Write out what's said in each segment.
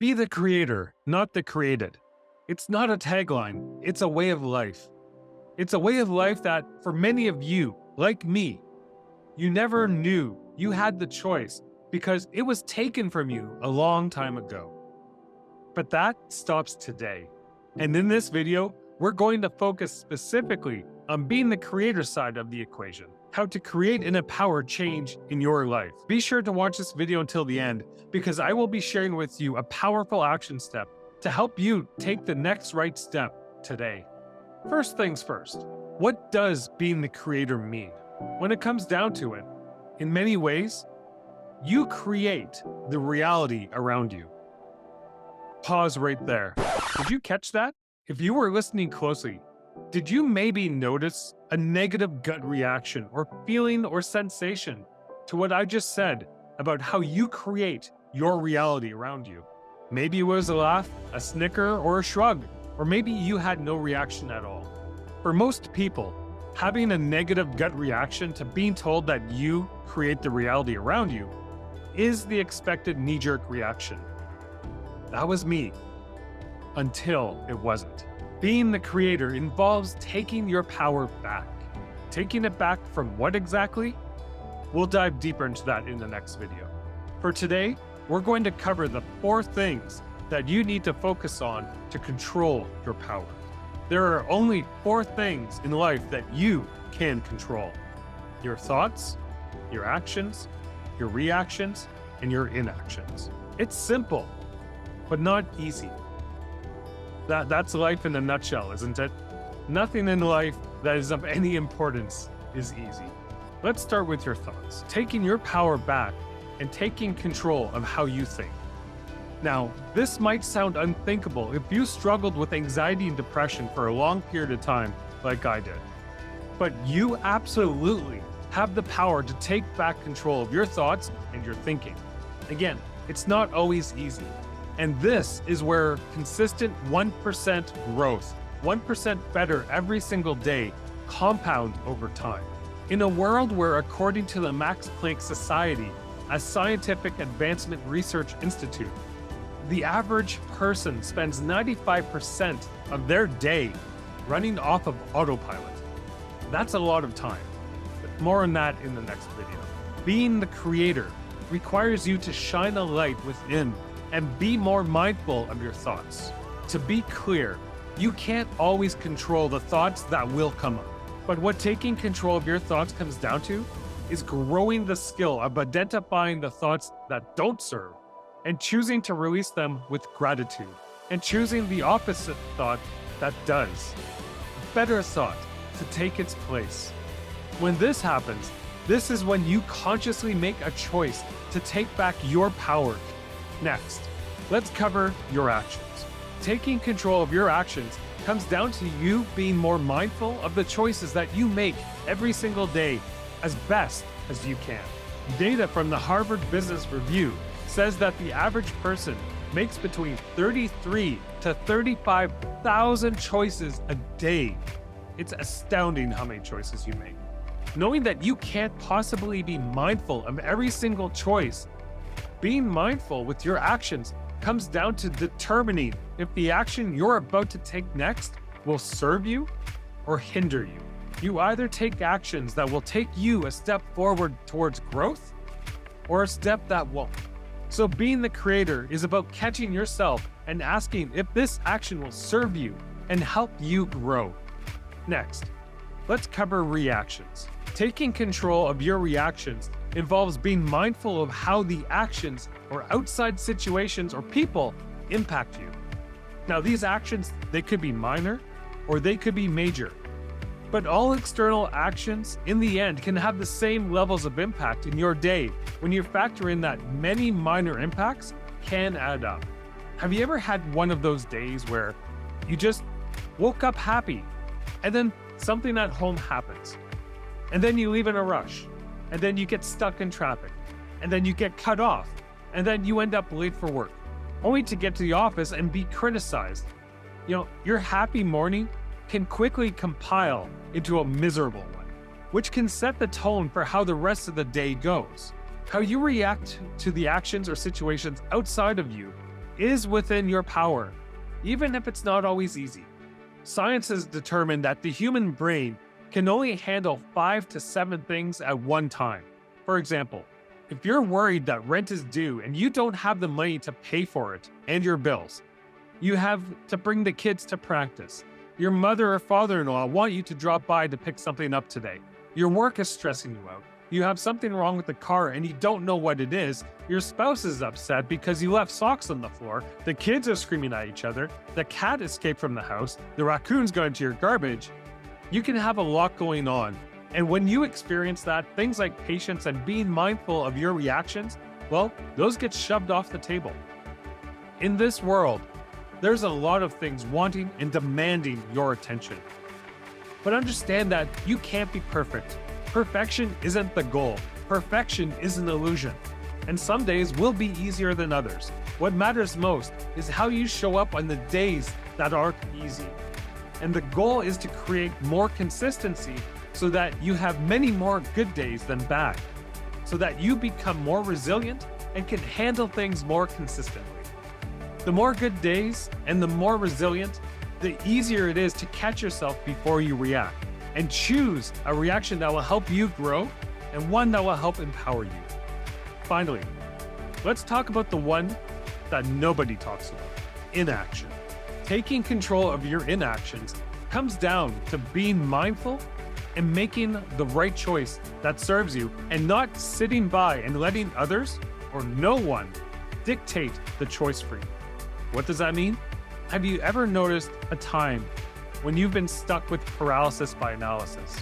Be the creator, not the created. It's not a tagline, it's a way of life. It's a way of life that, for many of you, like me, you never knew you had the choice because it was taken from you a long time ago. But that stops today. And in this video, we're going to focus specifically on being the creator side of the equation, how to create and empower change in your life. Be sure to watch this video until the end because I will be sharing with you a powerful action step to help you take the next right step today. First things first, what does being the creator mean? When it comes down to it, in many ways, you create the reality around you. Pause right there. Did you catch that? If you were listening closely, did you maybe notice a negative gut reaction or feeling or sensation to what I just said about how you create your reality around you? Maybe it was a laugh, a snicker, or a shrug, or maybe you had no reaction at all. For most people, having a negative gut reaction to being told that you create the reality around you is the expected knee-jerk reaction. That was me, until it wasn't. Being the creator involves taking your power back. Taking it back from what exactly? We'll dive deeper into that in the next video. For today, we're going to cover the 4 things that you need to focus on to control your power. There are only 4 things in life that you can control: your thoughts, your actions, your reactions, and your inactions. It's simple, but not easy. That's life in a nutshell, isn't it? Nothing in life that is of any importance is easy. Let's start with your thoughts. Taking your power back and taking control of how you think. Now, this might sound unthinkable if you struggled with anxiety and depression for a long period of time like I did. But you absolutely have the power to take back control of your thoughts and your thinking. Again, it's not always easy. And this is where consistent 1% growth, 1% better every single day, compound over time. In a world where, according to the Max Planck Society, a scientific advancement research institute, the average person spends 95% of their day running off of autopilot. That's a lot of time, but more on that in the next video. Being the creator requires you to shine a light within and be more mindful of your thoughts. To be clear, you can't always control the thoughts that will come up. But what taking control of your thoughts comes down to is growing the skill of identifying the thoughts that don't serve and choosing to release them with gratitude and choosing the opposite thought that does. A better thought to take its place. When this happens, this is when you consciously make a choice to take back your power. Next, let's cover your actions. Taking control of your actions comes down to you being more mindful of the choices that you make every single day as best as you can. Data from the Harvard Business Review says that the average person makes between 33 to 35,000 choices a day. It's astounding how many choices you make. Knowing that you can't possibly be mindful of every single choice, being mindful with your actions comes down to determining if the action you're about to take next will serve you or hinder you. You either take actions that will take you a step forward towards growth or a step that won't. So being the creator is about catching yourself and asking if this action will serve you and help you grow. Next, let's cover reactions. Taking control of your reactions involves being mindful of how the actions or outside situations or people impact you. Now, these actions, they could be minor or they could be major. But all external actions, in the end, can have the same levels of impact in your day when you factor in that many minor impacts can add up. Have you ever had one of those days where you just woke up happy and then something at home happens? And then you leave in a rush, and then you get stuck in traffic, and then you get cut off, and then you end up late for work, only to get to the office and be criticized. Your happy morning can quickly compile into a miserable one, which can set the tone for how the rest of the day goes. How you react to the actions or situations outside of you is within your power, even if it's not always easy. Science has determined that the human brain can only handle 5 to 7 things at one time. For example, if you're worried that rent is due and you don't have the money to pay for it and your bills, you have to bring the kids to practice. Your mother or father-in-law want you to drop by to pick something up today. Your work is stressing you out. You have something wrong with the car and you don't know what it is. Your spouse is upset because you left socks on the floor. The kids are screaming at each other. The cat escaped from the house. The raccoons got into your garbage. You can have a lot going on. And when you experience that, things like patience and being mindful of your reactions, well, those get shoved off the table. In this world, there's a lot of things wanting and demanding your attention. But understand that you can't be perfect. Perfection isn't the goal. Perfection is an illusion. And some days will be easier than others. What matters most is how you show up on the days that aren't easy. And the goal is to create more consistency so that you have many more good days than bad, so that you become more resilient and can handle things more consistently. The more good days and the more resilient, the easier it is to catch yourself before you react and choose a reaction that will help you grow and one that will help empower you. Finally, let's talk about the one that nobody talks about: inaction. Taking control of your inactions comes down to being mindful and making the right choice that serves you and not sitting by and letting others or no one dictate the choice for you. What does that mean? Have you ever noticed a time when you've been stuck with paralysis by analysis?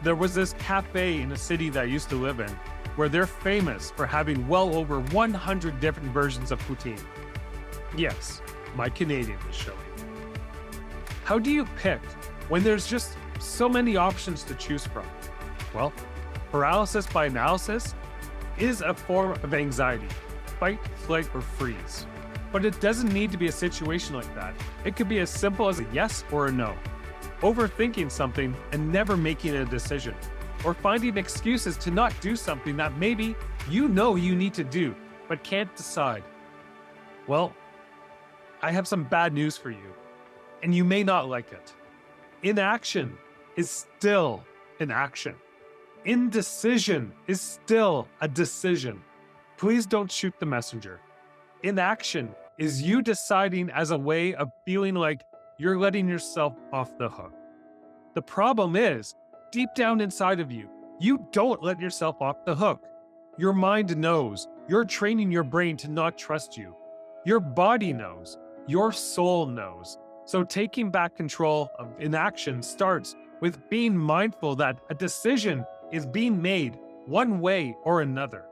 There was this cafe in a city that I used to live in where they're famous for having well over 100 different versions of poutine. Yes, my Canadian is showing. How do you pick when there's just so many options to choose from? Well, paralysis by analysis is a form of anxiety, fight, flight, or freeze. But it doesn't need to be a situation like that. It could be as simple as a yes or a no. Overthinking something and never making a decision, or finding excuses to not do something that maybe you know you need to do, but can't decide. Well, I have some bad news for you, and you may not like it. Inaction is still an action. Indecision is still a decision. Please don't shoot the messenger. Inaction is you deciding as a way of feeling like you're letting yourself off the hook. The problem is, deep down inside of you, you don't let yourself off the hook. Your mind knows. You're training your brain to not trust you. Your body knows. Your soul knows. So taking back control of inaction starts with being mindful that a decision is being made one way or another.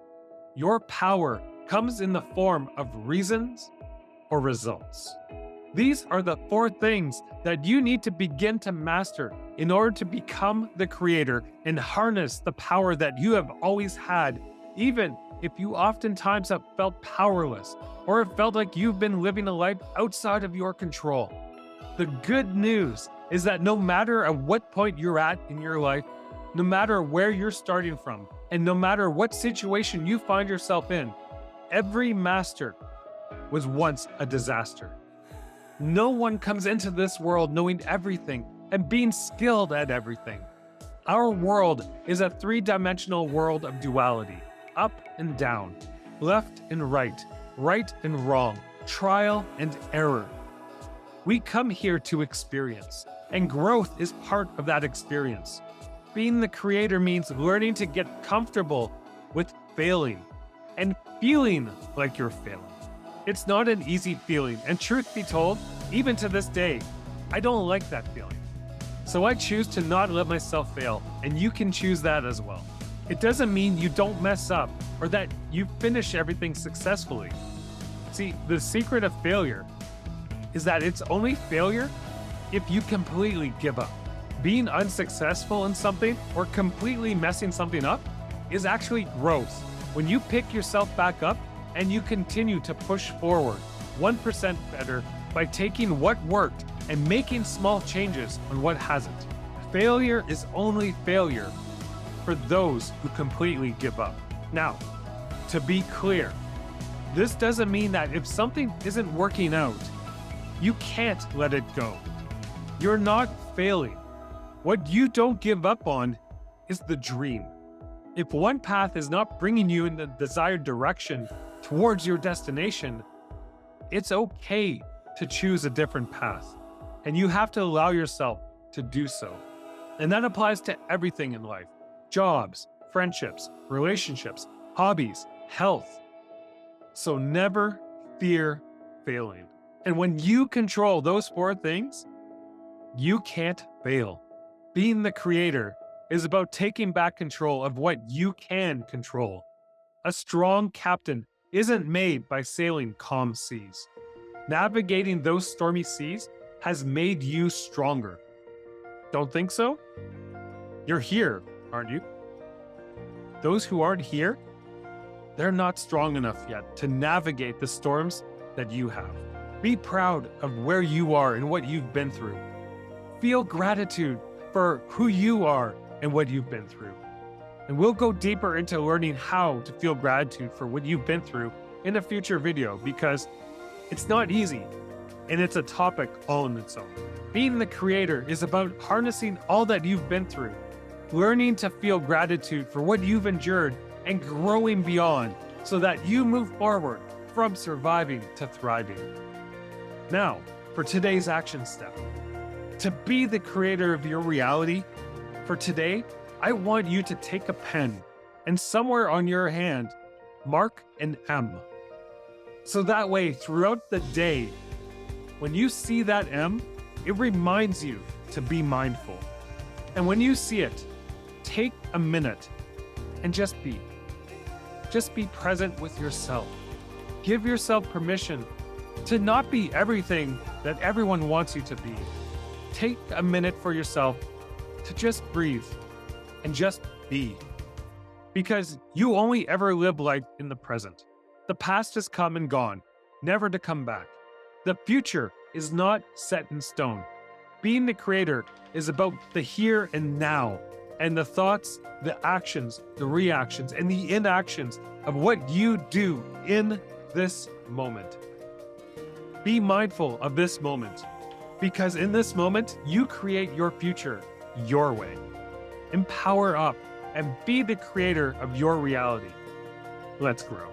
Your power comes in the form of reasons or results. These are the 4 things that you need to begin to master in order to become the creator and harness the power that you have always had, even if you oftentimes have felt powerless or have felt like you've been living a life outside of your control. The good news is that no matter at what point you're at in your life, no matter where you're starting from, and no matter what situation you find yourself in, every master was once a disaster. No one comes into this world knowing everything and being skilled at everything. Our world is a 3-dimensional world of duality, up and down, left and right and wrong, trial and error. We come here to experience, and growth is part of that experience. Being the creator means learning to get comfortable with failing and feeling like you're failing. It's not an easy feeling, and truth be told, even to this day, I don't like that feeling. So I choose to not let myself fail, and you can choose that as well. It doesn't mean you don't mess up or that you finish everything successfully. See, the secret of failure is that it's only failure if you completely give up. Being unsuccessful in something or completely messing something up is actually growth. When you pick yourself back up and you continue to push forward 1% better by taking what worked and making small changes on what hasn't. Failure is only failure for those who completely give up. Now, to be clear, This doesn't mean that if something isn't working out, you can't let it go. You're not failing. What you don't give up on is the dream. If one path is not bringing you in the desired direction towards your destination, it's okay to choose a different path. And you have to allow yourself to do so. And that applies to everything in life: jobs, friendships, relationships, hobbies, health. So never fear failing. And when you control those 4 things, you can't fail. Being the creator is about taking back control of what you can control. A strong captain isn't made by sailing calm seas. Navigating those stormy seas has made you stronger. Don't think so? You're here, aren't you? Those who aren't here, they're not strong enough yet to navigate the storms that you have. Be proud of where you are and what you've been through. Feel gratitude for who you are and what you've been through. And we'll go deeper into learning how to feel gratitude for what you've been through in a future video, because it's not easy and it's a topic all in its own. Being the creator is about harnessing all that you've been through, learning to feel gratitude for what you've endured, and growing beyond so that you move forward from surviving to thriving. Now, for today's action step. To be the creator of your reality, for today, I want you to take a pen and somewhere on your hand, mark an M. So that way, throughout the day, when you see that M, it reminds you to be mindful. And when you see it, take a minute and just be. Just be present with yourself. Give yourself permission to not be everything that everyone wants you to be. Take a minute for yourself to just breathe and just be. Because you only ever live life in the present. The past has come and gone, never to come back. The future is not set in stone. Being the creator is about the here and now, and the thoughts, the actions, the reactions, and the inactions of what you do in this moment. Be mindful of this moment, because in this moment, you create your future your way. Empower up and be the creator of your reality. Let's grow.